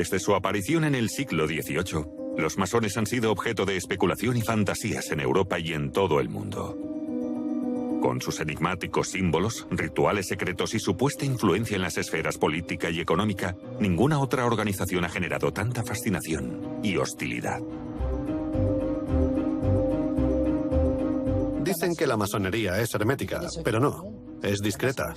Desde su aparición en el siglo XVIII, los masones han sido objeto de especulación y fantasías en Europa y en todo el mundo. Con sus enigmáticos símbolos, rituales secretos y supuesta influencia en las esferas política y económica, ninguna otra organización ha generado tanta fascinación y hostilidad. Dicen que la masonería es hermética, pero no, es discreta.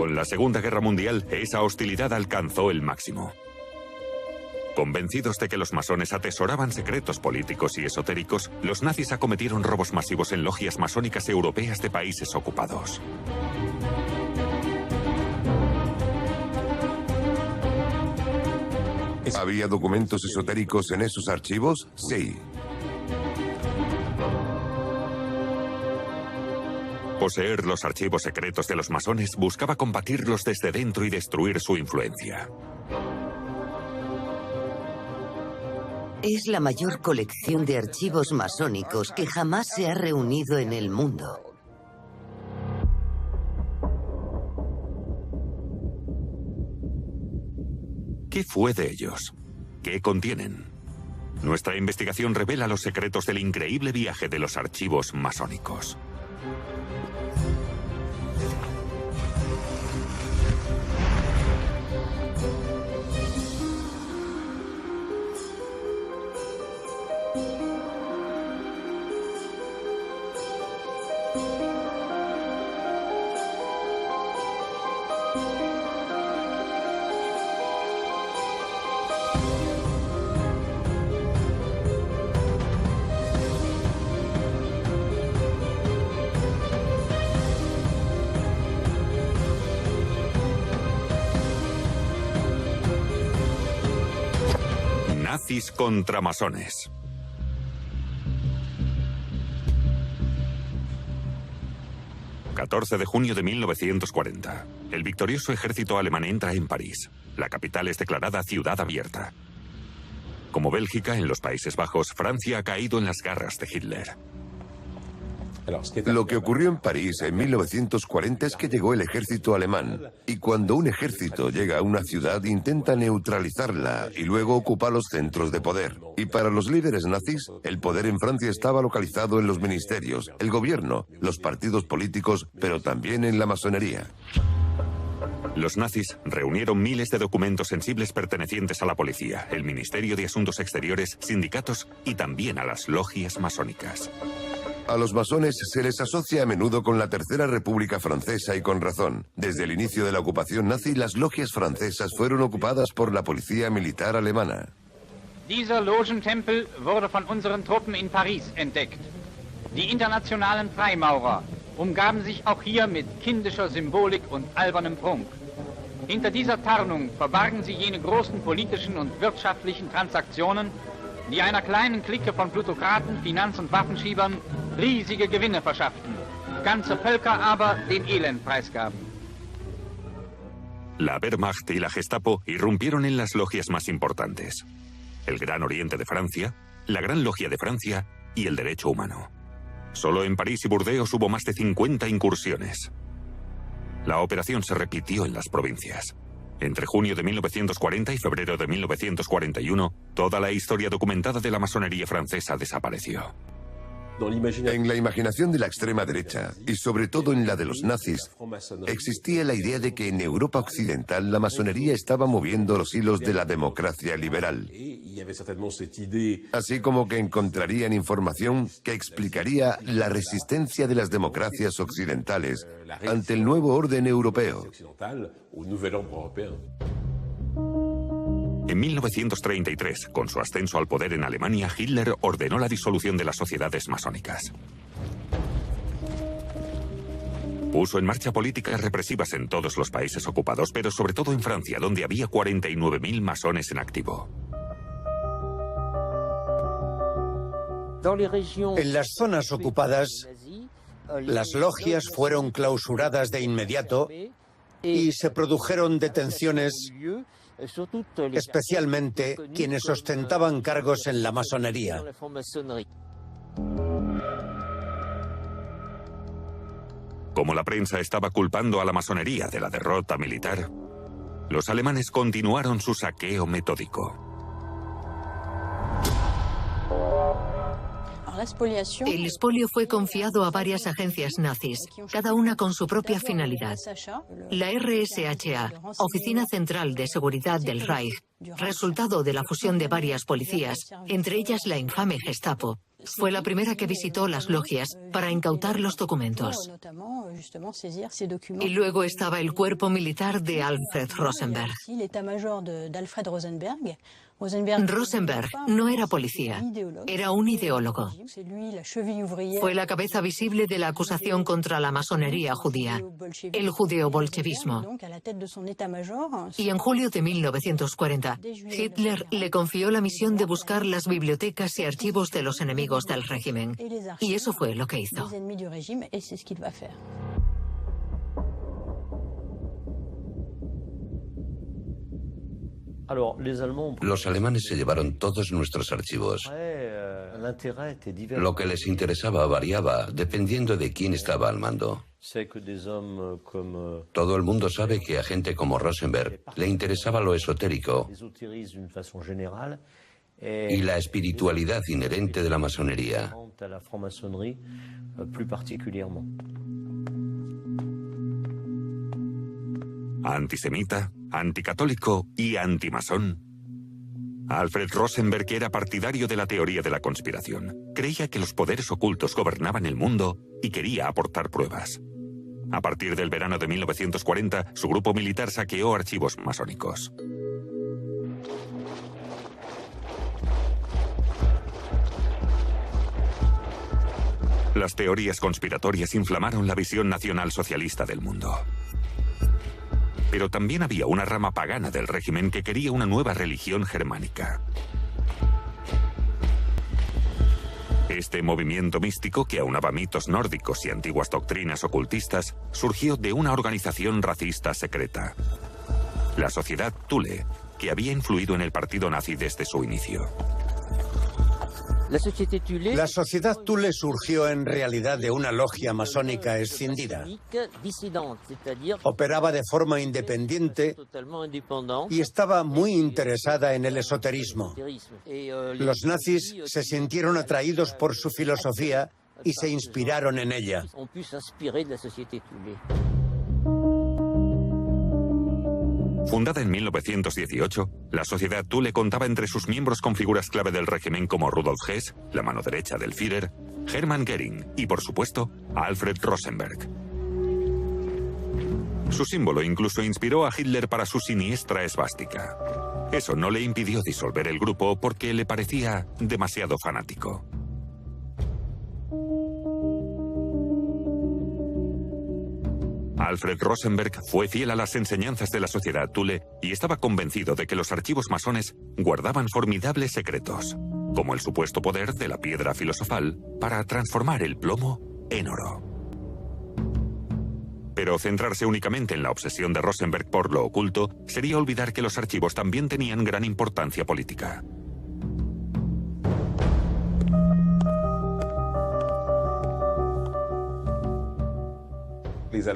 Con la Segunda Guerra Mundial, esa hostilidad alcanzó el máximo. Convencidos de que los masones atesoraban secretos políticos y esotéricos, los nazis acometieron robos masivos en logias masónicas europeas de países ocupados. ¿Había documentos esotéricos en esos archivos? Sí. Poseer los archivos secretos de los masones buscaba combatirlos desde dentro y destruir su influencia. Es la mayor colección de archivos masónicos que jamás se ha reunido en el mundo. ¿Qué fue de ellos? ¿Qué contienen? Nuestra investigación revela los secretos del increíble viaje de los archivos masónicos. Nazis contra masones. ...14 de junio de 1940... el victorioso ejército alemán entra en París. La capital es declarada ciudad abierta. Como Bélgica, en los Países Bajos, Francia ha caído en las garras de Hitler. Lo que ocurrió en París en 1940 es que llegó el ejército alemán. Y cuando un ejército llega a una ciudad, intenta neutralizarla y luego ocupa los centros de poder. Y para los líderes nazis, el poder en Francia estaba localizado en los ministerios, el gobierno, los partidos políticos, pero también en la masonería. Los nazis reunieron miles de documentos sensibles pertenecientes a la policía, el Ministerio de Asuntos Exteriores, sindicatos y también a las logias masónicas. A los masones se les asocia a menudo con la Tercera República Francesa y con razón. Desde el inicio de la ocupación nazi, las logias francesas fueron ocupadas por la policía militar alemana. Dieser Logentempel wurde von unseren Truppen in Paris entdeckt. Die internationalen Freimaurer umgaben sich auch hier mit kindischer Symbolik und albernem Prunk. Hinter dieser Tarnung verbargen sie jene großen politischen und wirtschaftlichen Transaktionen, die einer kleinen Clique von Plutokraten, Finanz- und Waffenschiebern riesige Gewinne verschafften, ganze Völker aber den Elend preisgaben. La Wehrmacht y la Gestapo irrumpieron en las logias más importantes: el Gran Oriente de Francia, la Gran Logia de Francia y el Derecho Humano. Solo en París y Burdeos hubo más de 50 incursiones. La operación se repitió en las provincias. Entre junio de 1940 y febrero de 1941, toda la historia documentada de la masonería francesa desapareció. En la imaginación de la extrema derecha, y sobre todo en la de los nazis, existía la idea de que en Europa occidental la masonería estaba moviendo los hilos de la democracia liberal. Así como que encontrarían información que explicaría la resistencia de las democracias occidentales ante el nuevo orden europeo. En 1933, con su ascenso al poder en Alemania, Hitler ordenó la disolución de las sociedades masónicas. Puso en marcha políticas represivas en todos los países ocupados, pero sobre todo en Francia, donde había 49.000 masones en activo. En las zonas ocupadas, las logias fueron clausuradas de inmediato y se produjeron detenciones, especialmente quienes ostentaban cargos en la masonería. Como la prensa estaba culpando a la masonería de la derrota militar, los alemanes continuaron su saqueo metódico. El expolio fue confiado a varias agencias nazis, cada una con su propia finalidad. La RSHA, Oficina Central de Seguridad del Reich, resultado de la fusión de varias policías, entre ellas la infame Gestapo, fue la primera que visitó las logias para incautar los documentos. Y luego estaba el cuerpo militar de Alfred Rosenberg. Rosenberg no era policía, era un ideólogo. Fue la cabeza visible de la acusación contra la masonería judía, el judeo-bolchevismo. Y en julio de 1940, Hitler le confió la misión de buscar las bibliotecas y archivos de los enemigos del régimen. Y eso fue lo que hizo. Los alemanes se llevaron todos nuestros archivos. Lo que les interesaba variaba dependiendo de quién estaba al mando. Todo el mundo sabe que a gente como Rosenberg le interesaba lo esotérico y la espiritualidad inherente de la masonería. Antisemita, anticatólico y antimasón. Alfred Rosenberg era partidario de la teoría de la conspiración. Creía que los poderes ocultos gobernaban el mundo y quería aportar pruebas. A partir del verano de 1940, su grupo militar saqueó archivos masónicos. Las teorías conspiratorias inflamaron la visión nacionalsocialista del mundo. Pero también había una rama pagana del régimen que quería una nueva religión germánica. Este movimiento místico, que aunaba mitos nórdicos y antiguas doctrinas ocultistas, surgió de una organización racista secreta, la Sociedad Thule, que había influido en el partido nazi desde su inicio. La Sociedad Thule surgió en realidad de una logia masónica escindida. Operaba de forma independiente y estaba muy interesada en el esoterismo. Los nazis se sintieron atraídos por su filosofía y se inspiraron en ella. Fundada en 1918, la Sociedad Thule contaba entre sus miembros con figuras clave del régimen como Rudolf Hess, la mano derecha del Führer, Hermann Göring y, por supuesto, Alfred Rosenberg. Su símbolo incluso inspiró a Hitler para su siniestra esvástica. Eso no le impidió disolver el grupo porque le parecía demasiado fanático. Alfred Rosenberg fue fiel a las enseñanzas de la Sociedad Thule y estaba convencido de que los archivos masones guardaban formidables secretos, como el supuesto poder de la piedra filosofal para transformar el plomo en oro. Pero centrarse únicamente en la obsesión de Rosenberg por lo oculto sería olvidar que los archivos también tenían gran importancia política.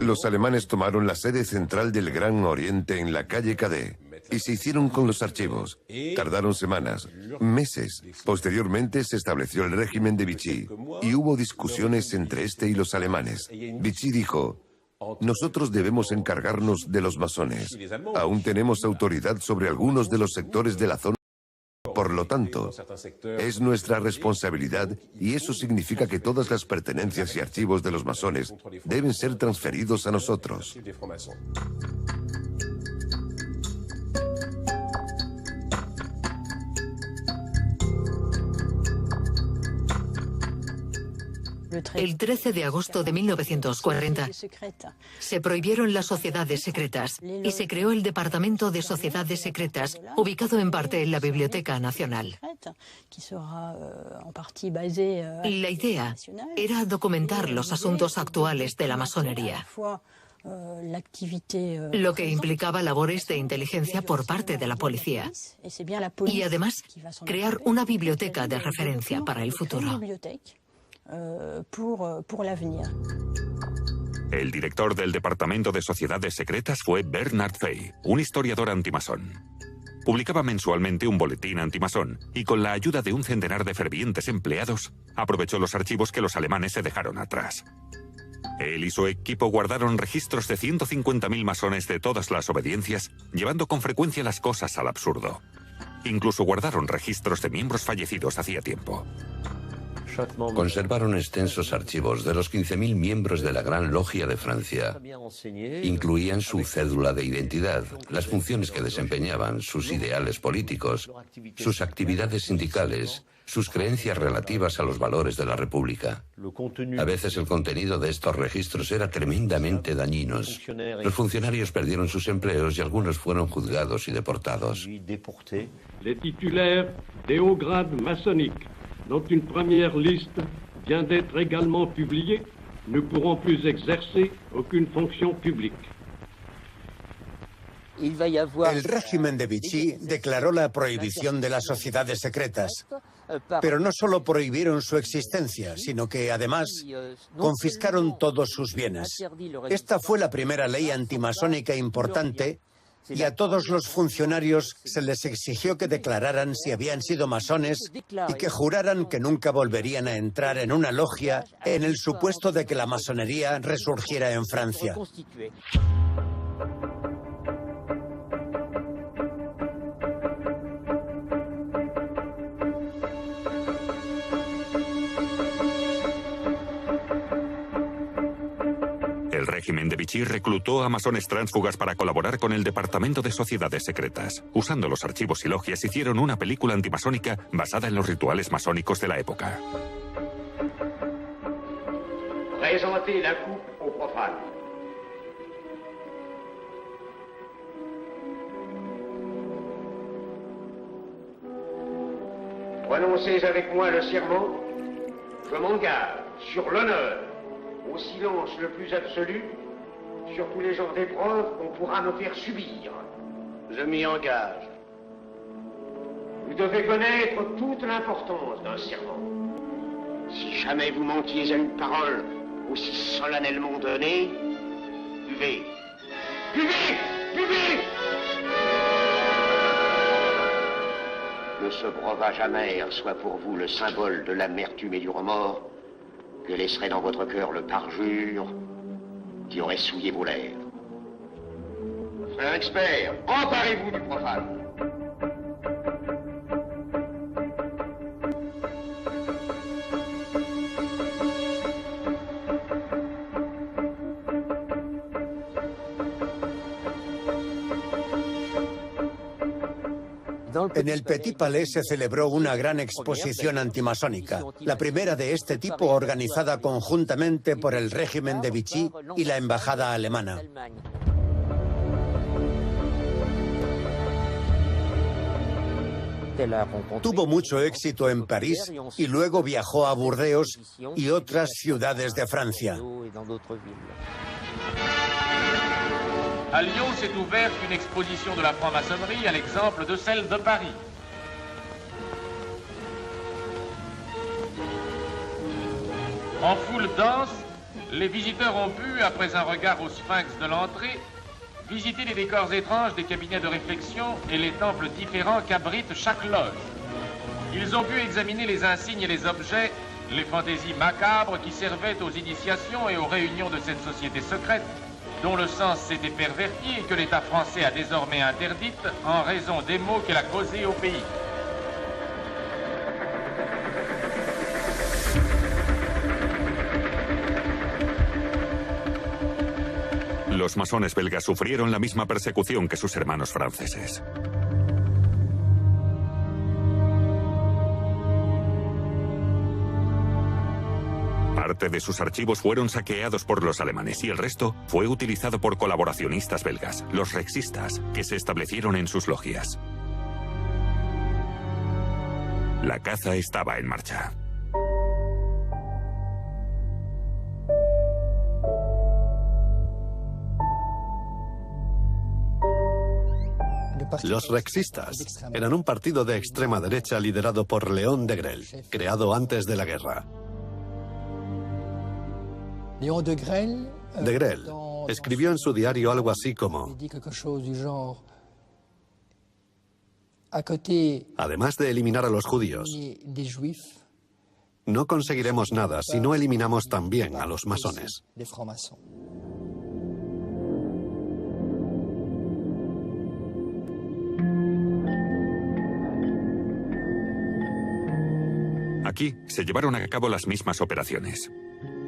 Los alemanes tomaron la sede central del Gran Oriente en la calle Cadet y se hicieron con los archivos. Tardaron semanas, meses. Posteriormente se estableció el régimen de Vichy y hubo discusiones entre este y los alemanes. Vichy dijo: nosotros debemos encargarnos de los masones. Aún tenemos autoridad sobre algunos de los sectores de la zona. Por lo tanto, es nuestra responsabilidad y eso significa que todas las pertenencias y archivos de los masones deben ser transferidos a nosotros. El 13 de agosto de 1940 se prohibieron las sociedades secretas y se creó el Departamento de Sociedades Secretas, ubicado en parte en la Biblioteca Nacional. La idea era documentar los asuntos actuales de la masonería, lo que implicaba labores de inteligencia por parte de la policía y además crear una biblioteca de referencia para el futuro. El director del Departamento de Sociedades Secretas fue Bernard Fay, un historiador antimasón. Publicaba mensualmente un boletín antimasón y con la ayuda de un centenar de fervientes empleados, aprovechó los archivos que los alemanes se dejaron atrás. Él y su equipo guardaron registros de 150.000 masones de todas las obediencias, llevando con frecuencia las cosas al absurdo. Incluso guardaron registros de miembros fallecidos hacía tiempo. Conservaron extensos archivos de los 15.000 miembros de la Gran Logia de Francia. Incluían su cédula de identidad, las funciones que desempeñaban, sus ideales políticos, sus actividades sindicales, sus creencias relativas a los valores de la República. A veces el contenido de estos registros era tremendamente dañinos. Los funcionarios perdieron sus empleos y algunos fueron juzgados y deportados. Les titulaires des hauts grades maçonniques dont une première liste vient d'être également publiée ne pourront plus exercer aucune fonction publique. El régimen de Vichy declaró la prohibición de las sociedades secretas, pero no solo prohibieron su existencia, sino que además confiscaron todos sus bienes. Esta fue la primera ley antimasónica importante y a todos los funcionarios se les exigió que declararan si habían sido masones y que juraran que nunca volverían a entrar en una logia en el supuesto de que la masonería resurgiera en Francia. El régimen de Vichy reclutó a masones tránsfugas para colaborar con el Departamento de Sociedades Secretas. Usando los archivos y logias, hicieron una película antimasónica basada en los rituales masónicos de la época. Présentez la coupe aux profanes. Prononcez avec moi le serment. Je m'engage sur l'honneur, au silence le plus absolu, sur tous les genres d'épreuves qu'on pourra me faire subir. Je m'y engage. Vous devez connaître toute l'importance d'un serment. Si jamais vous manquiez à une parole aussi solennellement donnée, buvez. Buvez! Buvez! Que ce breuvage amer soit pour vous le symbole de l'amertume et du remords que laisserait dans votre cœur le parjure qui aurait souillé vos lèvres. Frère expert, emparez-vous du profane. En el Petit Palais se celebró una gran exposición antimasónica, la primera de este tipo organizada conjuntamente por el régimen de Vichy y la embajada alemana. Tuvo mucho éxito en París y luego viajó a Burdeos y otras ciudades de Francia. À Lyon s'est ouverte une exposition de la franc-maçonnerie à l'exemple de celle de Paris. En foule dense, les visiteurs ont pu, après un regard au sphinx de l'entrée, visiter les décors étranges des cabinets de réflexion et les temples différents qu'abrite chaque loge. Ils ont pu examiner les insignes et les objets, les fantaisies macabres qui servaient aux initiations et aux réunions de cette société secrète, dont le sens s'était perverti et que l'État français a désormais interdite en raison des maux qu'elle a causés au pays. Los masones belgas sufrieron la misma persecución que sus hermanos franceses. Parte de sus archivos fueron saqueados por los alemanes y el resto fue utilizado por colaboracionistas belgas, los rexistas, que se establecieron en sus logias. La caza estaba en marcha. Los rexistas eran un partido de extrema derecha liderado por Léon Degrelle, creado antes de la guerra. Léon Degrelle De Grelle escribió en su diario algo así como: además de eliminar a los judíos, no conseguiremos nada si no eliminamos también a los masones. Aquí se llevaron a cabo las mismas operaciones.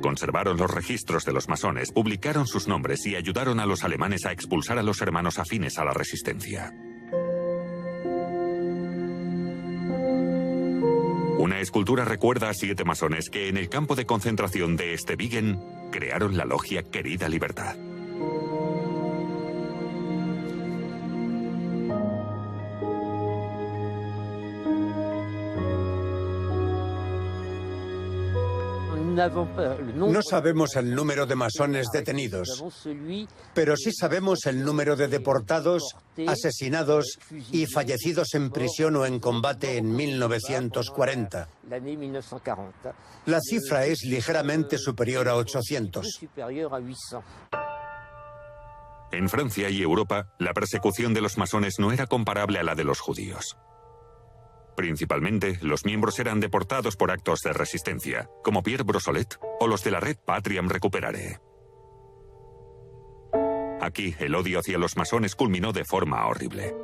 Conservaron los registros de los masones, publicaron sus nombres y ayudaron a los alemanes a expulsar a los hermanos afines a la resistencia. Una escultura recuerda a 7 masones que en el campo de concentración de Stevingen crearon la logia Querida Libertad. No sabemos el número de masones detenidos, pero sí sabemos el número de deportados, asesinados y fallecidos en prisión o en combate en 1940. La cifra es ligeramente superior a 800. En Francia y Europa, la persecución de los masones no era comparable a la de los judíos. Principalmente, los miembros eran deportados por actos de resistencia, como Pierre Brossolette o los de la red Patriam Recuperare. Aquí, el odio hacia los masones culminó de forma horrible.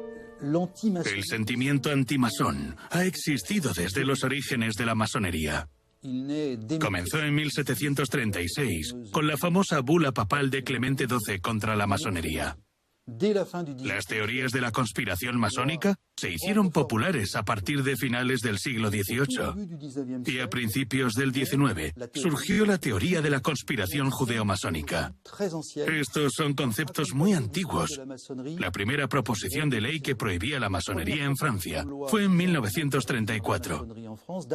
El sentimiento antimasón ha existido desde los orígenes de la masonería. Comenzó en 1736 con la famosa bula papal de Clemente XII contra la masonería. Las teorías de la conspiración masónica se hicieron populares a partir de finales del siglo XVIII y a principios del XIX surgió la teoría de la conspiración judeo-masónica. Estos son conceptos muy antiguos. La primera proposición de ley que prohibía la masonería en Francia fue en 1934.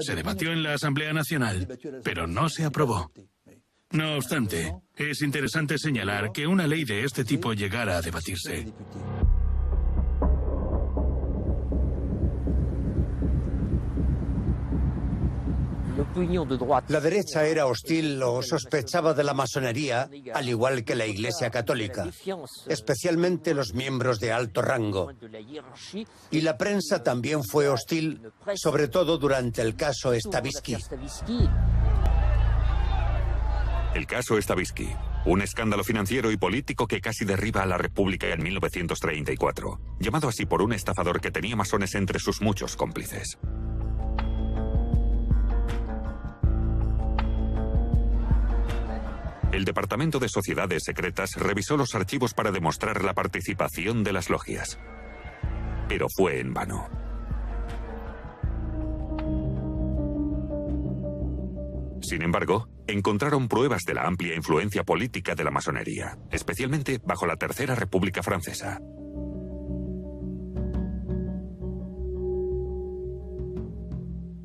Se debatió en la Asamblea Nacional, pero no se aprobó. No obstante, es interesante señalar que una ley de este tipo llegara a debatirse. La derecha era hostil o sospechaba de la masonería, al igual que la Iglesia Católica, especialmente los miembros de alto rango. Y la prensa también fue hostil, sobre todo durante el caso Stavisky. El caso Stavisky, un escándalo financiero y político que casi derriba a la República en 1934, llamado así por un estafador que tenía masones entre sus muchos cómplices. El Departamento de Sociedades Secretas revisó los archivos para demostrar la participación de las logias, pero fue en vano. Sin embargo, encontraron pruebas de la amplia influencia política de la masonería, especialmente bajo la Tercera República Francesa.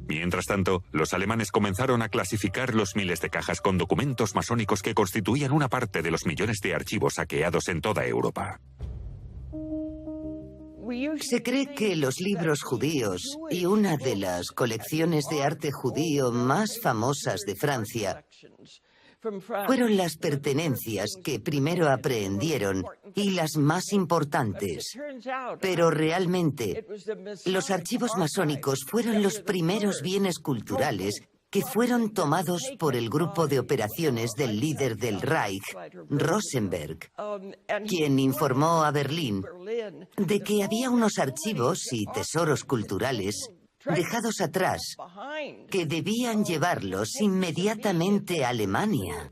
Mientras tanto, los alemanes comenzaron a clasificar los miles de cajas con documentos masónicos que constituían una parte de los millones de archivos saqueados en toda Europa. Se cree que los libros judíos y una de las colecciones de arte judío más famosas de Francia fueron las pertenencias que primero aprehendieron y las más importantes. Pero realmente, los archivos masónicos fueron los primeros bienes culturales que fueron tomados por el grupo de operaciones del líder del Reich, Rosenberg, quien informó a Berlín de que había unos archivos y tesoros culturales dejados atrás que debían llevarlos inmediatamente a Alemania.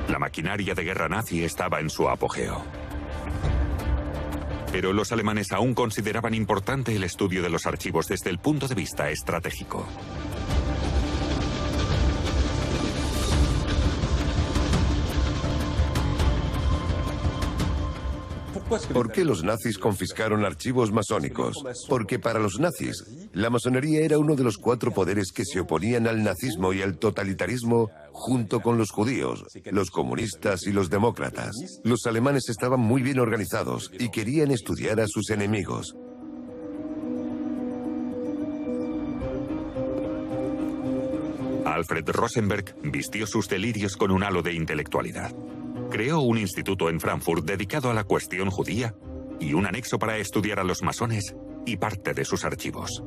La maquinaria de guerra nazi estaba en su apogeo. Pero los alemanes aún consideraban importante el estudio de los archivos desde el punto de vista estratégico. ¿Por qué los nazis confiscaron archivos masónicos? Porque para los nazis, la masonería era uno de los 4 poderes que se oponían al nazismo y al totalitarismo junto con los judíos, los comunistas y los demócratas. Los alemanes estaban muy bien organizados y querían estudiar a sus enemigos. Alfred Rosenberg vistió sus delirios con un halo de intelectualidad. Creó un instituto en Frankfurt dedicado a la cuestión judía y un anexo para estudiar a los masones y parte de sus archivos.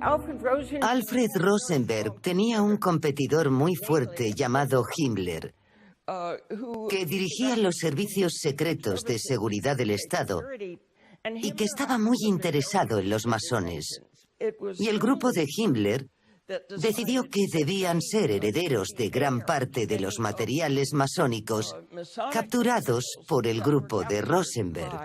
Alfred Rosenberg tenía un competidor muy fuerte llamado Himmler, que dirigía los servicios secretos de seguridad del Estado y que estaba muy interesado en los masones. Y el grupo de Himmler decidió que debían ser herederos de gran parte de los materiales masónicos capturados por el grupo de Rosenberg.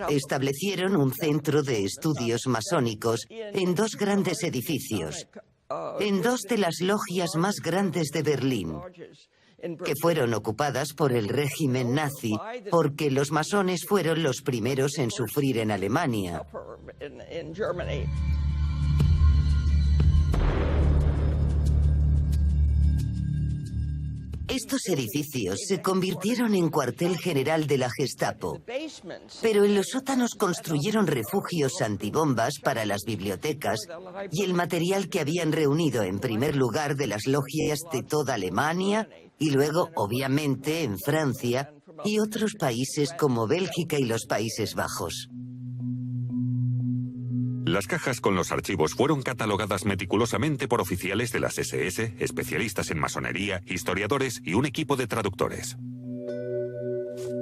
Establecieron un centro de estudios masónicos en 2 grandes edificios, en 2 de las logias más grandes de Berlín, que fueron ocupadas por el régimen nazi porque los masones fueron los primeros en sufrir en Alemania. Estos edificios se convirtieron en cuartel general de la Gestapo, pero en los sótanos construyeron refugios antibombas para las bibliotecas y el material que habían reunido en primer lugar de las logias de toda Alemania y luego, obviamente, en Francia y otros países como Bélgica y los Países Bajos. Las cajas con los archivos fueron catalogadas meticulosamente por oficiales de las SS, especialistas en masonería, historiadores y un equipo de traductores.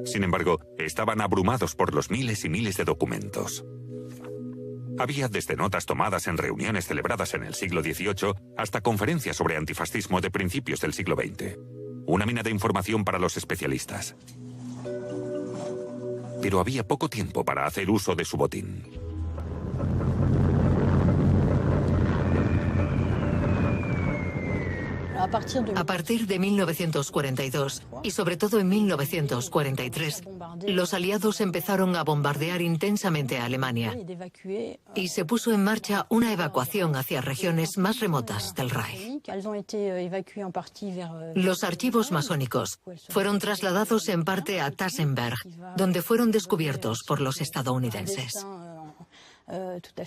Sin embargo, estaban abrumados por los miles y miles de documentos. Había desde notas tomadas en reuniones celebradas en el siglo XVIII hasta conferencias sobre antifascismo de principios del siglo XX. Una mina de información para los especialistas. Pero había poco tiempo para hacer uso de su botín. A partir de 1942 y sobre todo en 1943, los aliados empezaron a bombardear intensamente a Alemania y se puso en marcha una evacuación hacia regiones más remotas del Reich. Los archivos masónicos fueron trasladados en parte a Tassenberg, donde fueron descubiertos por los estadounidenses.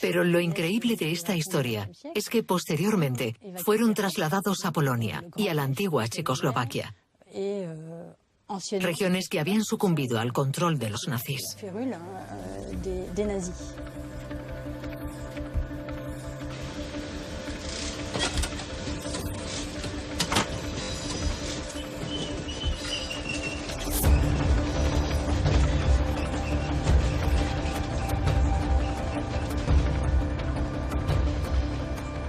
Pero lo increíble de esta historia es que posteriormente fueron trasladados a Polonia y a la antigua Checoslovaquia, regiones que habían sucumbido al control de los nazis.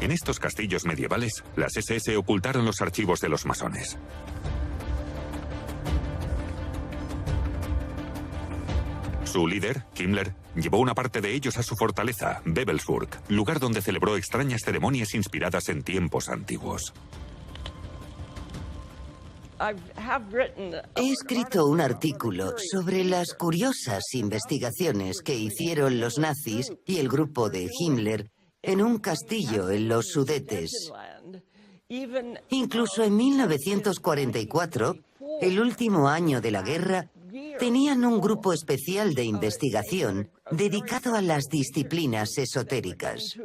En estos castillos medievales, las SS ocultaron los archivos de los masones. Su líder, Himmler, llevó una parte de ellos a su fortaleza, Wewelsburg, lugar donde celebró extrañas ceremonias inspiradas en tiempos antiguos. He escrito un artículo sobre las curiosas investigaciones que hicieron los nazis y el grupo de Himmler en un castillo en los Sudetes. Incluso en 1944, el último año de la guerra, tenían un grupo especial de investigación dedicado a las disciplinas esotéricas.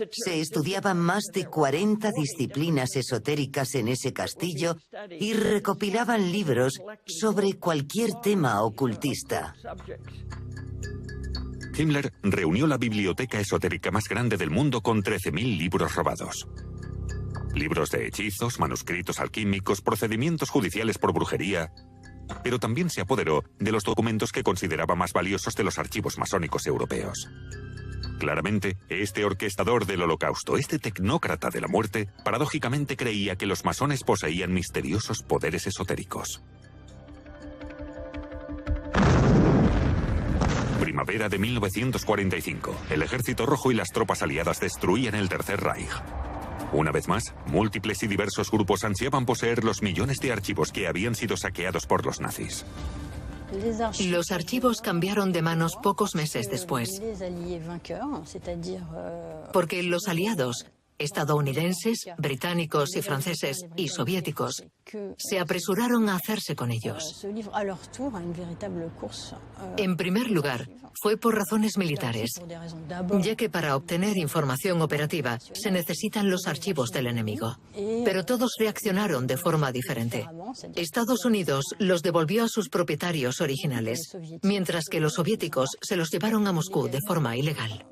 Se estudiaban más de 40 disciplinas esotéricas en ese castillo y recopilaban libros sobre cualquier tema ocultista. Himmler reunió la biblioteca esotérica más grande del mundo con 13.000 libros robados. Libros de hechizos, manuscritos alquímicos, procedimientos judiciales por brujería, pero también se apoderó de los documentos que consideraba más valiosos de los archivos masónicos europeos. Claramente, este orquestador del Holocausto, este tecnócrata de la muerte, paradójicamente creía que los masones poseían misteriosos poderes esotéricos. Primavera de 1945. El Ejército Rojo y las tropas aliadas destruían el Tercer Reich. Una vez más, múltiples y diversos grupos ansiaban poseer los millones de archivos que habían sido saqueados por los nazis. Los archivos cambiaron de manos pocos meses después, porque los aliados, estadounidenses, británicos y franceses y soviéticos, se apresuraron a hacerse con ellos. En primer lugar, fue por razones militares, ya que para obtener información operativa se necesitan los archivos del enemigo. Pero todos reaccionaron de forma diferente. Estados Unidos los devolvió a sus propietarios originales, mientras que los soviéticos se los llevaron a Moscú de forma ilegal.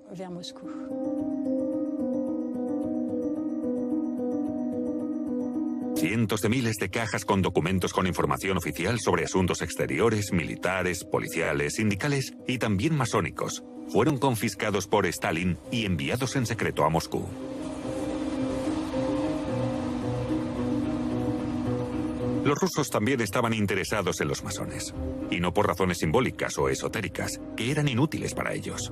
Cientos de miles de cajas con documentos con información oficial sobre asuntos exteriores, militares, policiales, sindicales y también masónicos fueron confiscados por Stalin y enviados en secreto a Moscú. Los rusos también estaban interesados en los masones, y no por razones simbólicas o esotéricas, que eran inútiles para ellos.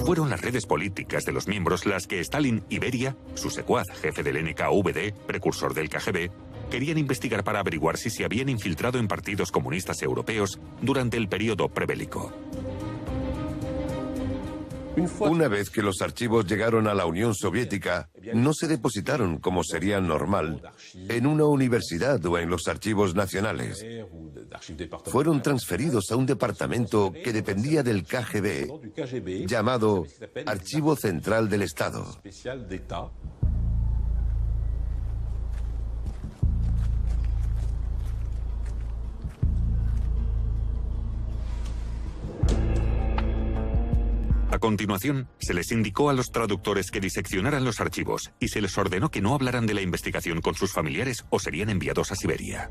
Fueron las redes políticas de los miembros las que Stalin y Beria, su secuaz, jefe del NKVD, precursor del KGB, querían investigar para averiguar si se habían infiltrado en partidos comunistas europeos durante el periodo prebélico. Una vez que los archivos llegaron a la Unión Soviética, no se depositaron, como sería normal, en una universidad o en los archivos nacionales. Fueron transferidos a un departamento que dependía del KGB, llamado Archivo Central del Estado. A continuación, se les indicó a los traductores que diseccionaran los archivos y se les ordenó que no hablaran de la investigación con sus familiares o serían enviados a Siberia.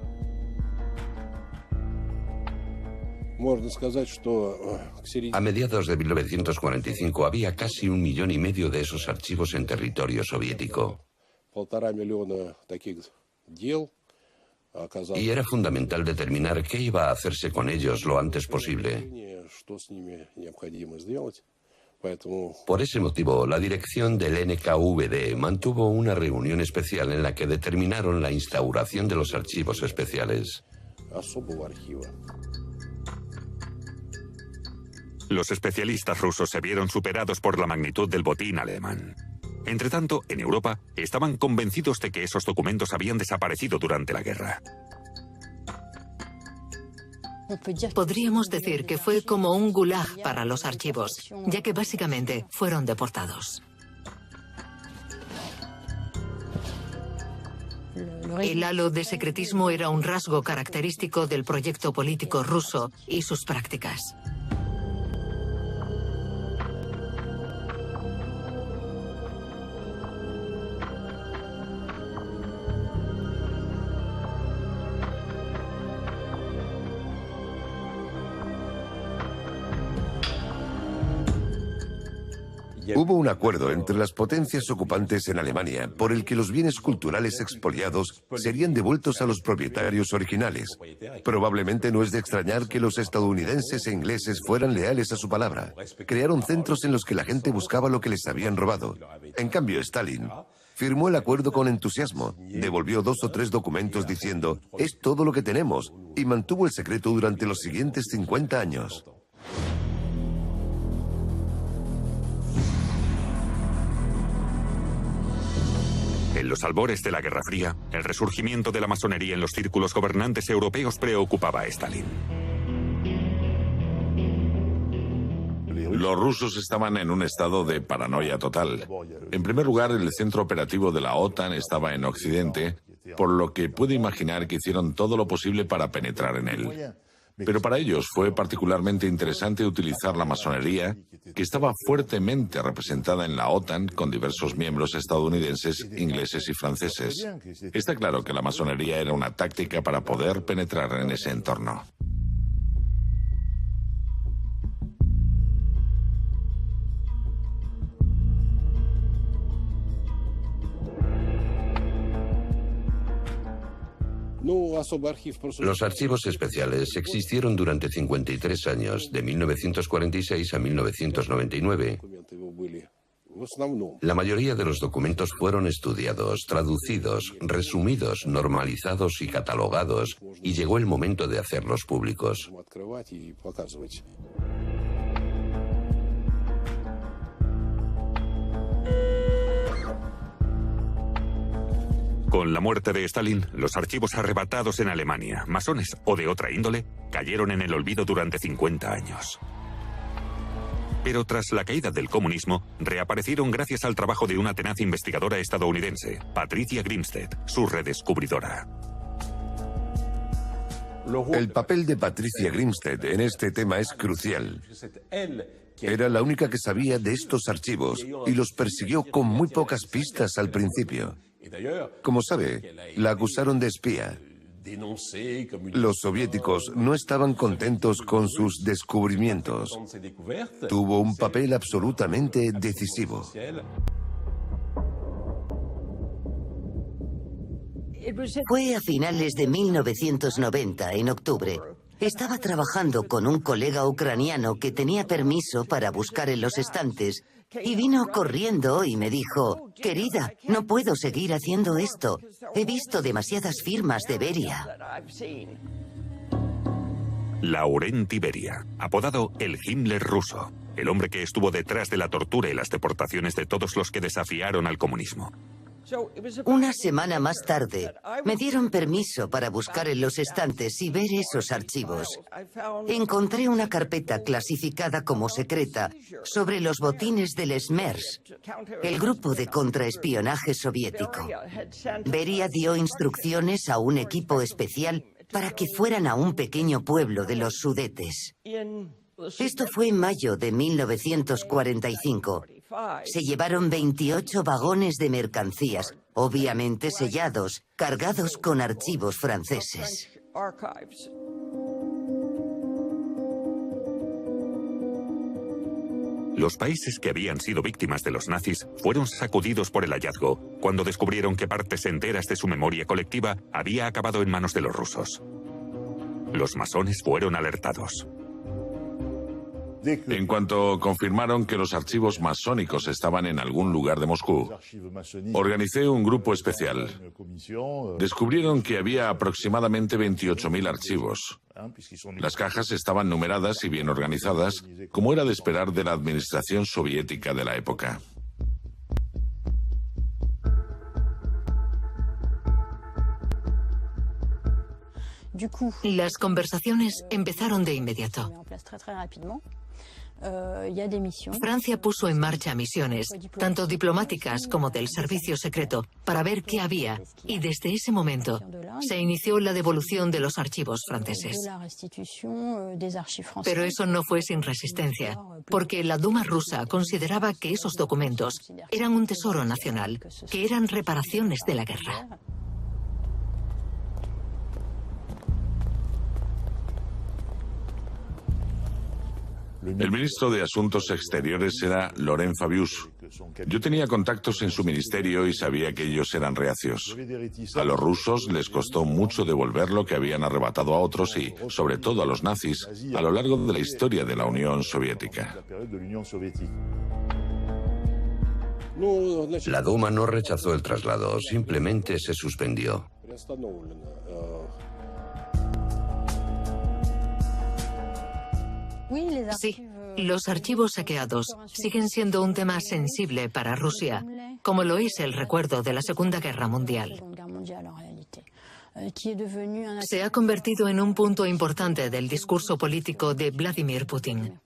A mediados de 1945 había casi 1,5 millones de esos archivos en territorio soviético. Y era fundamental determinar qué iba a hacerse con ellos lo antes posible. Por ese motivo, la dirección del NKVD mantuvo una reunión especial en la que determinaron la instauración de los archivos especiales. Los especialistas rusos se vieron superados por la magnitud del botín alemán. Entretanto, en Europa, estaban convencidos de que esos documentos habían desaparecido durante la guerra. Podríamos decir que fue como un gulag para los archivos, ya que básicamente fueron deportados. El halo de secretismo era un rasgo característico del proyecto político ruso y sus prácticas. Hubo un acuerdo entre las potencias ocupantes en Alemania por el que los bienes culturales expoliados serían devueltos a los propietarios originales. Probablemente no es de extrañar que los estadounidenses e ingleses fueran leales a su palabra. Crearon centros en los que la gente buscaba lo que les habían robado. En cambio, Stalin firmó el acuerdo con entusiasmo, devolvió 2 o 3 documentos diciendo «es todo lo que tenemos» y mantuvo el secreto durante los siguientes 50 años. En los albores de la Guerra Fría, el resurgimiento de la masonería en los círculos gobernantes europeos preocupaba a Stalin. Los rusos estaban en un estado de paranoia total. En primer lugar, el centro operativo de la OTAN estaba en Occidente, por lo que puede imaginar que hicieron todo lo posible para penetrar en él. Pero para ellos fue particularmente interesante utilizar la masonería, que estaba fuertemente representada en la OTAN con diversos miembros estadounidenses, ingleses y franceses. Está claro que la masonería era una táctica para poder penetrar en ese entorno. Los archivos especiales existieron durante 53 años, de 1946 a 1999. La mayoría de los documentos fueron estudiados, traducidos, resumidos, normalizados y catalogados, y llegó el momento de hacerlos públicos. Con la muerte de Stalin, los archivos arrebatados en Alemania, masones o de otra índole, cayeron en el olvido durante 50 años. Pero tras la caída del comunismo, reaparecieron gracias al trabajo de una tenaz investigadora estadounidense, Patricia Grimstead, su redescubridora. El papel de Patricia Grimstead en este tema es crucial. Era la única que sabía de estos archivos y los persiguió con muy pocas pistas al principio. Como sabe, la acusaron de espía. Los soviéticos no estaban contentos con sus descubrimientos. Tuvo un papel absolutamente decisivo. Fue a finales de 1990, en octubre. Estaba trabajando con un colega ucraniano que tenía permiso para buscar en los estantes y vino corriendo y me dijo: querida, no puedo seguir haciendo esto. He visto demasiadas firmas de Beria. Laurenti Beria, apodado el Himmler ruso, el hombre que estuvo detrás de la tortura y las deportaciones de todos los que desafiaron al comunismo. Una semana más tarde, me dieron permiso para buscar en los estantes y ver esos archivos. Encontré una carpeta clasificada como secreta sobre los botines del SMERS, el grupo de contraespionaje soviético. Beria dio instrucciones a un equipo especial para que fueran a un pequeño pueblo de los Sudetes. Esto fue en mayo de 1945. Se llevaron 28 vagones de mercancías, obviamente sellados, cargados con archivos franceses. Los países que habían sido víctimas de los nazis fueron sacudidos por el hallazgo cuando descubrieron que partes enteras de su memoria colectiva había acabado en manos de los rusos. Los masones fueron alertados. En cuanto confirmaron que los archivos masónicos estaban en algún lugar de Moscú, organicé un grupo especial. Descubrieron que había aproximadamente 28.000 archivos. Las cajas estaban numeradas y bien organizadas, como era de esperar de la administración soviética de la época. Las conversaciones empezaron de inmediato. Francia puso en marcha misiones, tanto diplomáticas como del servicio secreto, para ver qué había, y desde ese momento se inició la devolución de los archivos franceses. Pero eso no fue sin resistencia, porque la Duma rusa consideraba que esos documentos eran un tesoro nacional, que eran reparaciones de la guerra. El ministro de Asuntos Exteriores era Laurent Fabius. Yo tenía contactos en su ministerio y sabía que ellos eran reacios. A los rusos les costó mucho devolver lo que habían arrebatado a otros y, sobre todo a los nazis, a lo largo de la historia de la Unión Soviética. La Duma no rechazó el traslado, simplemente se suspendió. Sí, los archivos saqueados siguen siendo un tema sensible para Rusia, como lo es el recuerdo de la Segunda Guerra Mundial. Se ha convertido en un punto importante del discurso político de Vladimir Putin.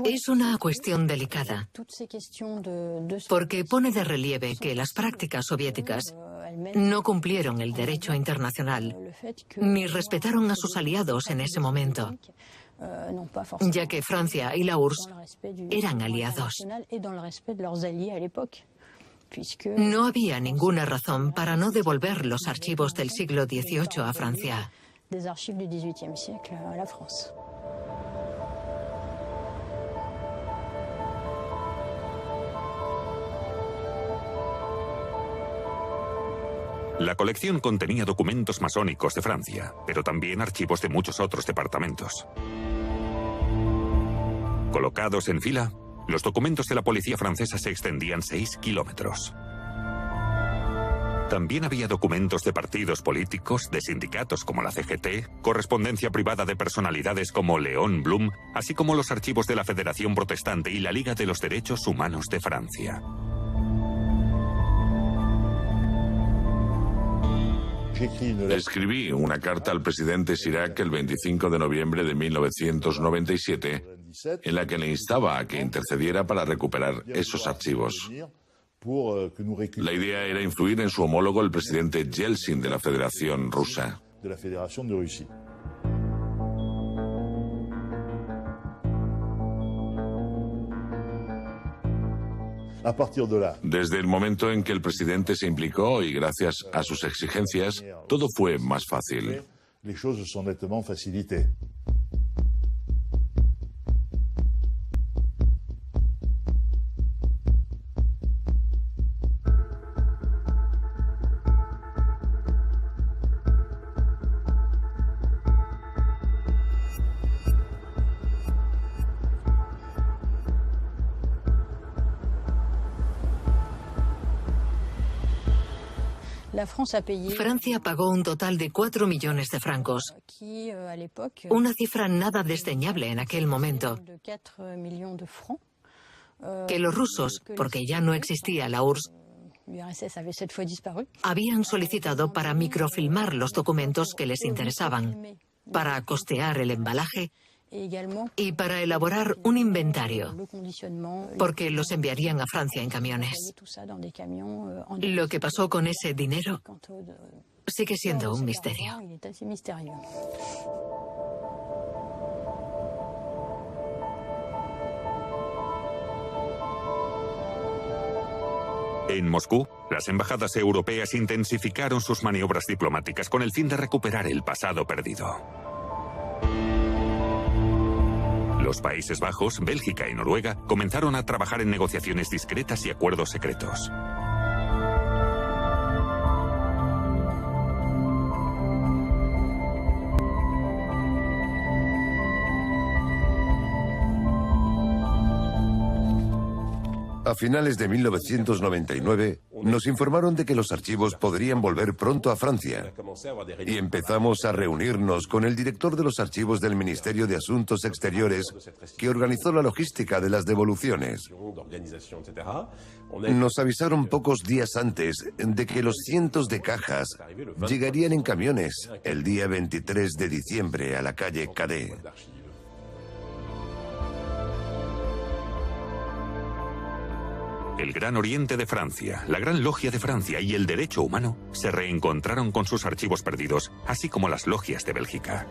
Es una cuestión delicada, porque pone de relieve que las prácticas soviéticas no cumplieron el derecho internacional, ni respetaron a sus aliados en ese momento, ya que Francia y la URSS eran aliados. No había ninguna razón para no devolver los archivos del siglo XVIII a Francia. La colección contenía documentos masónicos de Francia, pero también archivos de muchos otros departamentos. Colocados en fila, los documentos de la policía francesa se extendían 6 kilómetros. También había documentos de partidos políticos, de sindicatos como la CGT, correspondencia privada de personalidades como Léon Blum, así como los archivos de la Federación Protestante y la Liga de los Derechos Humanos de Francia. Escribí una carta al presidente Chirac el 25 de noviembre de 1997, en la que le instaba a que intercediera para recuperar esos archivos. La idea era influir en su homólogo, el presidente Yeltsin de la Federación Rusa. Desde el momento en que el presidente se implicó y gracias a sus exigencias, todo fue más fácil. Francia pagó un total de 4 millones de francos, una cifra nada desdeñable en aquel momento, que los rusos, porque ya no existía la URSS, habían solicitado para microfilmar los documentos que les interesaban, para costear el embalaje y para elaborar un inventario, porque los enviarían a Francia en camiones. Lo que pasó con ese dinero sigue siendo un misterio. En Moscú, las embajadas europeas intensificaron sus maniobras diplomáticas con el fin de recuperar el pasado perdido. Los Países Bajos, Bélgica y Noruega comenzaron a trabajar en negociaciones discretas y acuerdos secretos. A finales de 1999, nos informaron de que los archivos podrían volver pronto a Francia. Y empezamos a reunirnos con el director de los archivos del Ministerio de Asuntos Exteriores, que organizó la logística de las devoluciones. Nos avisaron pocos días antes de que los cientos de cajas llegarían en camiones el día 23 de diciembre a la calle Cadet. El Gran Oriente de Francia, la Gran Logia de Francia y el derecho humano se reencontraron con sus archivos perdidos, así como las logias de Bélgica.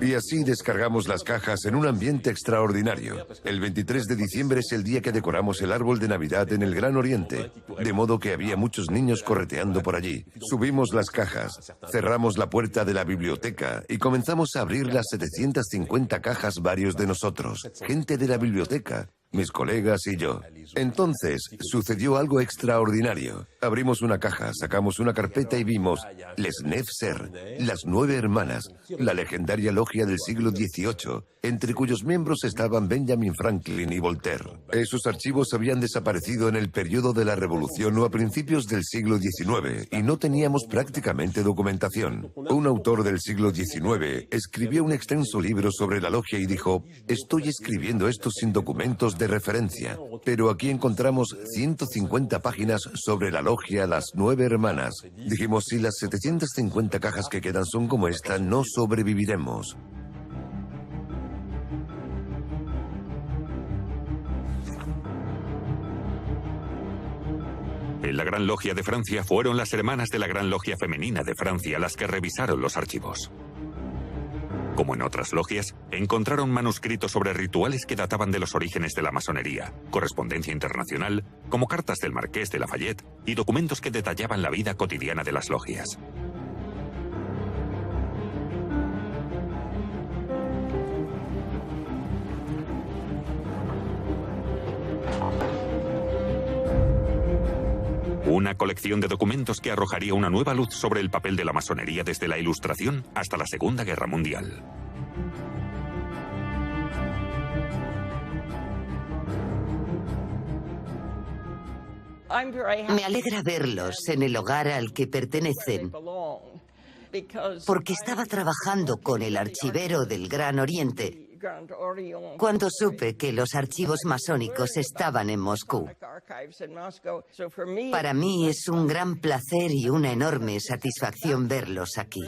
Y así descargamos las cajas en un ambiente extraordinario. El 23 de diciembre es el día que decoramos el árbol de Navidad en el Gran Oriente, de modo que había muchos niños correteando por allí. Subimos las cajas, cerramos la puerta de la biblioteca y comenzamos a abrir las 750 cajas varios de nosotros, gente de la biblioteca, mis colegas y yo. Entonces, sucedió algo extraordinario. Abrimos una caja, sacamos una carpeta y vimos Les Neuf Sœurs, las 9 hermanas, la legendaria logia del siglo XVIII, entre cuyos miembros estaban Benjamin Franklin y Voltaire. Esos archivos habían desaparecido en el periodo de la Revolución o a principios del siglo XIX y no teníamos prácticamente documentación. Un autor del siglo XIX escribió un extenso libro sobre la logia y dijo: estoy escribiendo esto sin documentos de referencia, pero aquí encontramos 150 páginas sobre la logia Las 9 Hermanas. Dijimos, si las 750 cajas que quedan son como esta, no sobreviviremos. En la Gran Logia de Francia fueron las hermanas de la Gran Logia Femenina de Francia las que revisaron los archivos. Como en otras logias, encontraron manuscritos sobre rituales que databan de los orígenes de la masonería, correspondencia internacional, como cartas del Marqués de Lafayette y documentos que detallaban la vida cotidiana de las logias. Una colección de documentos que arrojaría una nueva luz sobre el papel de la masonería desde la Ilustración hasta la Segunda Guerra Mundial. Me alegra verlos en el hogar al que pertenecen, porque estaba trabajando con el archivero del Gran Oriente cuando supe que los archivos masónicos estaban en Moscú. Para mí es un gran placer y una enorme satisfacción verlos aquí.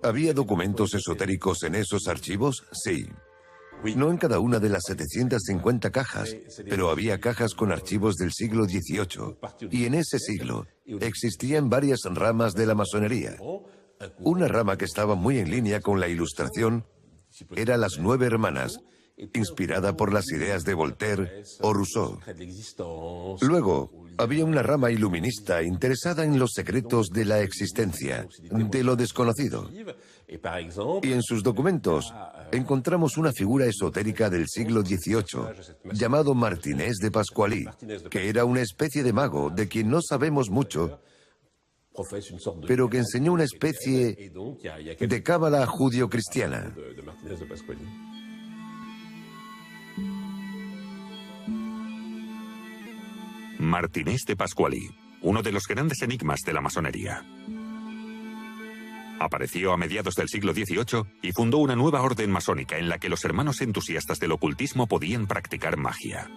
¿Había documentos esotéricos en esos archivos? Sí. No en cada una de las 750 cajas, pero había cajas con archivos del siglo XVIII. Y en ese siglo existían varias ramas de la masonería. Una rama que estaba muy en línea con la Ilustración era las 9 hermanas, inspirada por las ideas de Voltaire o Rousseau. Luego, había una rama iluminista interesada en los secretos de la existencia, de lo desconocido. Y en sus documentos encontramos una figura esotérica del siglo XVIII, llamado Martinés de Pascually, que era una especie de mago de quien no sabemos mucho, pero que enseñó una especie de cábala judio-cristiana. Martinés de Pascually, uno de los grandes enigmas de la masonería. Apareció a mediados del siglo XVIII y fundó una nueva orden masónica en la que los hermanos entusiastas del ocultismo podían practicar magia.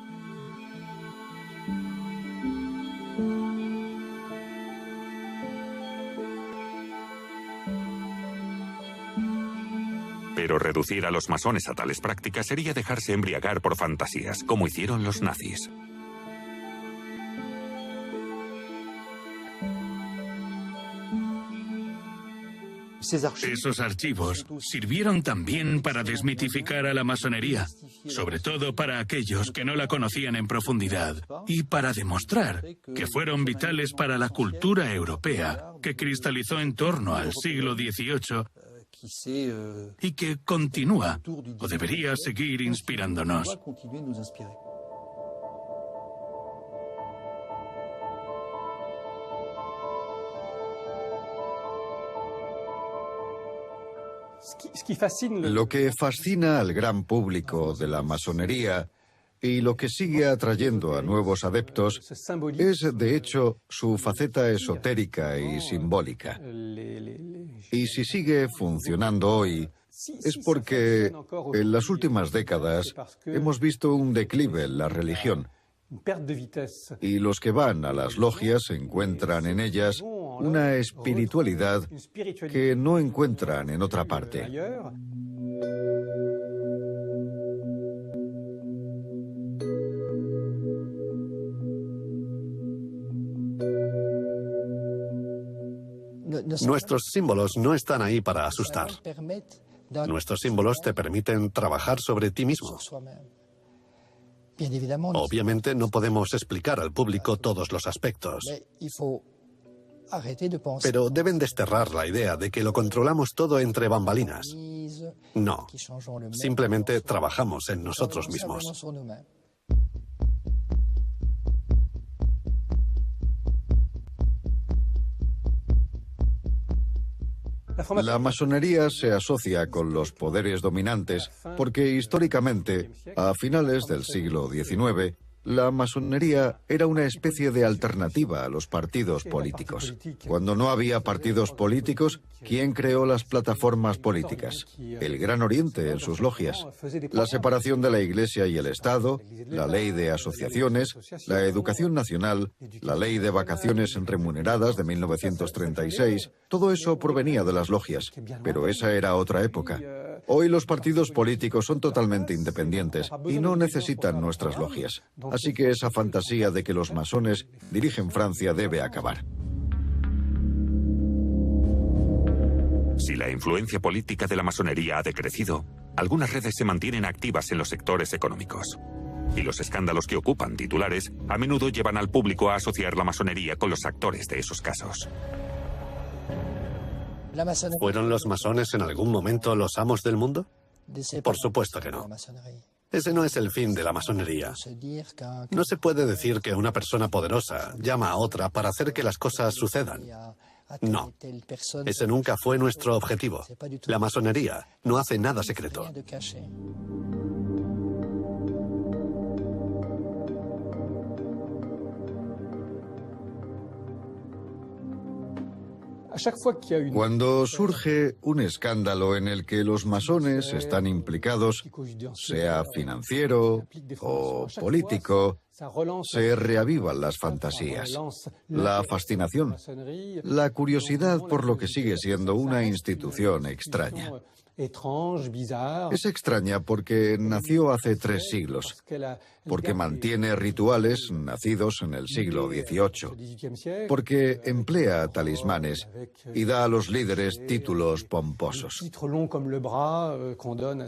Pero reducir a los masones a tales prácticas sería dejarse embriagar por fantasías, como hicieron los nazis. Esos archivos sirvieron también para desmitificar a la masonería, sobre todo para aquellos que no la conocían en profundidad, y para demostrar que fueron vitales para la cultura europea que cristalizó en torno al siglo XVIII y que continúa o debería seguir inspirándonos. Lo que fascina al gran público de la masonería y lo que sigue atrayendo a nuevos adeptos es, de hecho, su faceta esotérica y simbólica. Y si sigue funcionando hoy, es porque en las últimas décadas hemos visto un declive en la religión. Y los que van a las logias encuentran en ellas una espiritualidad que no encuentran en otra parte. Nuestros símbolos no están ahí para asustar. Nuestros símbolos te permiten trabajar sobre ti mismo. Obviamente no podemos explicar al público todos los aspectos, pero deben desterrar la idea de que lo controlamos todo entre bambalinas. No, simplemente trabajamos en nosotros mismos. La masonería se asocia con los poderes dominantes porque históricamente, a finales del siglo XIX, la masonería era una especie de alternativa a los partidos políticos. Cuando no había partidos políticos, ¿quién creó las plataformas políticas? El Gran Oriente en sus logias. La separación de la Iglesia y el Estado, la ley de asociaciones, la educación nacional, la ley de vacaciones remuneradas de 1936, todo eso provenía de las logias, pero esa era otra época. Hoy los partidos políticos son totalmente independientes y no necesitan nuestras logias. Así que esa fantasía de que los masones dirigen Francia debe acabar. Si la influencia política de la masonería ha decrecido, algunas redes se mantienen activas en los sectores económicos. Y los escándalos que ocupan titulares a menudo llevan al público a asociar la masonería con los actores de esos casos. ¿Fueron los masones en algún momento los amos del mundo? Por supuesto que no. Ese no es el fin de la masonería. No se puede decir que una persona poderosa llama a otra para hacer que las cosas sucedan. No. Ese nunca fue nuestro objetivo. La masonería no hace nada secreto. Cuando surge un escándalo en el que los masones están implicados, sea financiero o político, se reavivan las fantasías, la fascinación, la curiosidad por lo que sigue siendo una institución extraña. Es extraña porque nació hace 3 siglos, porque mantiene rituales nacidos en el siglo XVIII, porque emplea talismanes y da a los líderes títulos pomposos.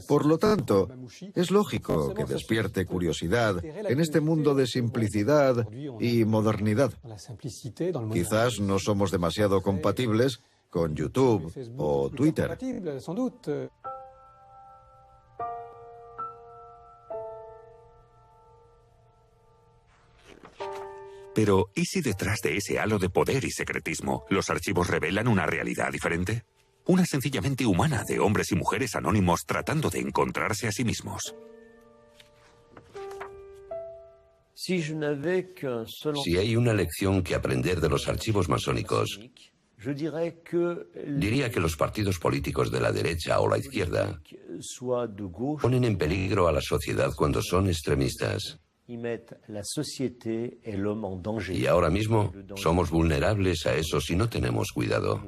Por lo tanto, es lógico que despierte curiosidad en este mundo de simplicidad y modernidad. Quizás no somos demasiado compatibles con YouTube o Twitter. Pero, ¿y si detrás de ese halo de poder y secretismo los archivos revelan una realidad diferente? Una sencillamente humana de hombres y mujeres anónimos tratando de encontrarse a sí mismos. Si hay una lección que aprender de los archivos masónicos, diría que los partidos políticos de la derecha o la izquierda ponen en peligro a la sociedad cuando son extremistas. Y ahora mismo somos vulnerables a eso si no tenemos cuidado.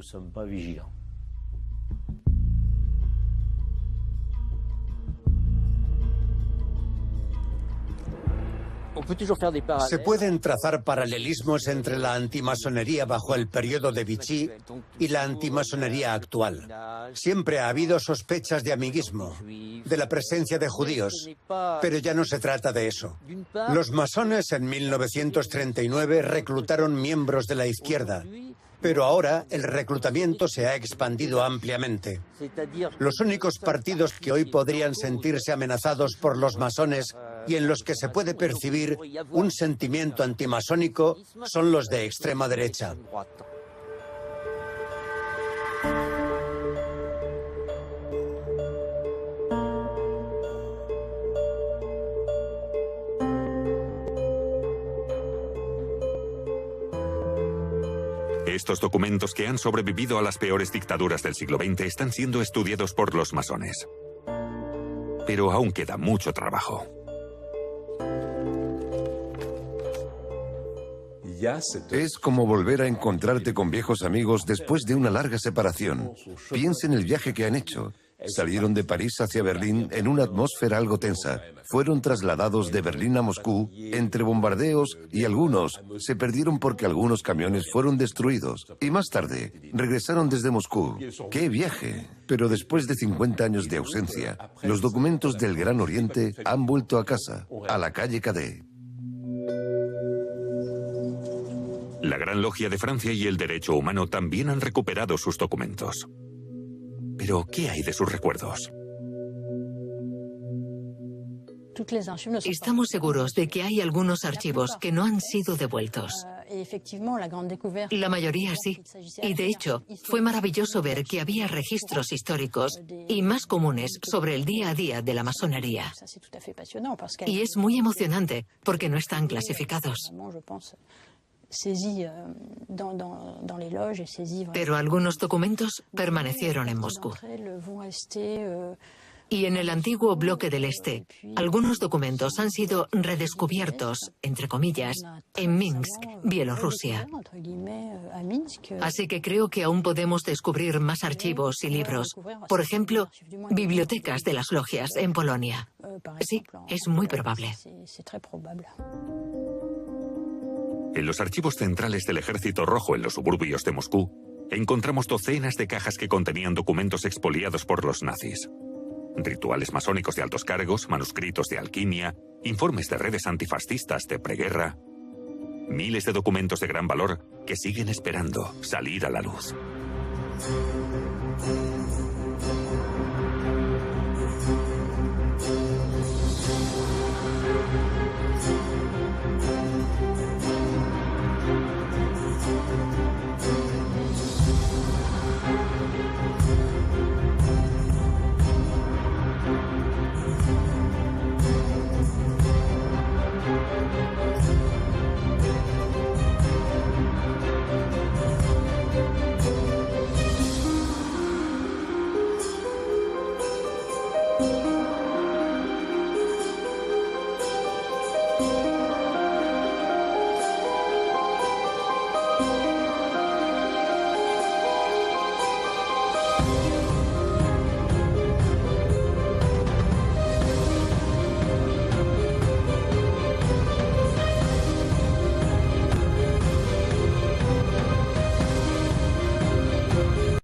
Se pueden trazar paralelismos entre la antimasonería bajo el periodo de Vichy y la antimasonería actual. Siempre ha habido sospechas de amiguismo, de la presencia de judíos, pero ya no se trata de eso. Los masones en 1939 reclutaron miembros de la izquierda, pero ahora el reclutamiento se ha expandido ampliamente. Los únicos partidos que hoy podrían sentirse amenazados por los masones y en los que se puede percibir un sentimiento antimasónico son los de extrema derecha. Estos documentos que han sobrevivido a las peores dictaduras del siglo XX están siendo estudiados por los masones. Pero aún queda mucho trabajo. Es como volver a encontrarte con viejos amigos después de una larga separación. Piensa en el viaje que han hecho. Salieron de París hacia Berlín en una atmósfera algo tensa. Fueron trasladados de Berlín a Moscú entre bombardeos y algunos se perdieron porque algunos camiones fueron destruidos. Y más tarde regresaron desde Moscú. ¡Qué viaje! Pero después de 50 años de ausencia, los documentos del Gran Oriente han vuelto a casa, a la calle Cadet. La Gran Logia de Francia y el derecho humano también han recuperado sus documentos. Pero, ¿qué hay de sus recuerdos? Estamos seguros de que hay algunos archivos que no han sido devueltos. La mayoría sí. Y de hecho, fue maravilloso ver que había registros históricos y más comunes sobre el día a día de la masonería. Y es muy emocionante porque no están clasificados. Pero algunos documentos permanecieron en Moscú. Y en el antiguo bloque del Este, algunos documentos han sido redescubiertos, entre comillas, en Minsk, Bielorrusia. Así que creo que aún podemos descubrir más archivos y libros. Por ejemplo, bibliotecas de las logias en Polonia. Sí, es muy probable. En los archivos centrales del Ejército Rojo en los suburbios de Moscú, encontramos docenas de cajas que contenían documentos expoliados por los nazis. Rituales masónicos de altos cargos, manuscritos de alquimia, informes de redes antifascistas de preguerra. Miles de documentos de gran valor que siguen esperando salir a la luz. Thank you.